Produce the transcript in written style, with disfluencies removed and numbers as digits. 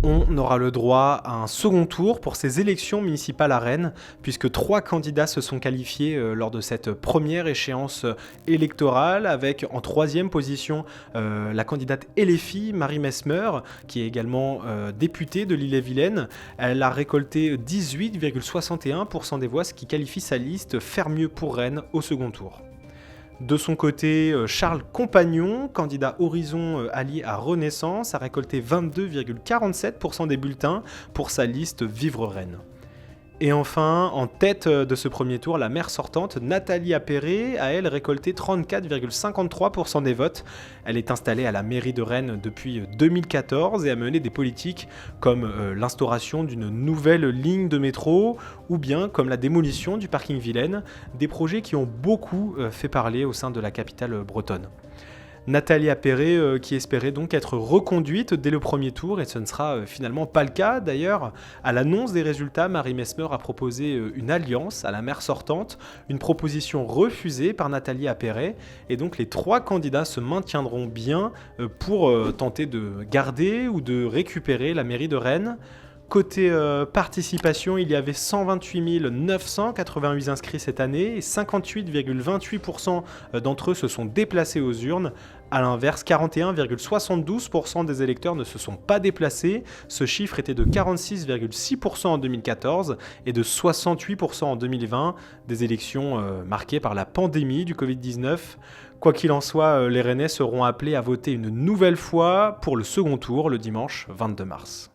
On aura le droit à un second tour pour ces élections municipales à Rennes, puisque 3 candidats se sont qualifiés lors de cette première échéance électorale, avec en troisième position la candidate LFI, Marie Mesmer, qui est également députée de l'Ille-et-Vilaine. Elle a récolté 18,61% des voix, ce qui qualifie sa liste Faire mieux pour Rennes au second tour. De son côté, Charles Compagnon, candidat Horizon allié à Renaissance, a récolté 22,47% des bulletins pour sa liste Vivre Rennes. Et enfin, en tête de ce premier tour, la maire sortante, Nathalie Appéré, a elle récolté 34,53% des votes. Elle est installée à la mairie de Rennes depuis 2014 et a mené des politiques comme l'instauration d'une nouvelle ligne de métro ou bien comme la démolition du parking Vilaine, des projets qui ont beaucoup fait parler au sein de la capitale bretonne. Nathalie Appéré qui espérait donc être reconduite dès le premier tour et ce ne sera finalement pas le cas. D'ailleurs, à l'annonce des résultats, Marie Mesmer a proposé une alliance à la maire sortante, une proposition refusée par Nathalie Appéré et donc les 3 candidats se maintiendront bien pour tenter de garder ou de récupérer la mairie de Rennes. Côté participation, il y avait 128 988 inscrits cette année et 58,28% d'entre eux se sont déplacés aux urnes. A l'inverse, 41,72% des électeurs ne se sont pas déplacés. Ce chiffre était de 46,6% en 2014 et de 68% en 2020, des élections marquées par la pandémie du Covid-19. Quoi qu'il en soit, les Rennais seront appelés à voter une nouvelle fois pour le second tour le dimanche 22 mars.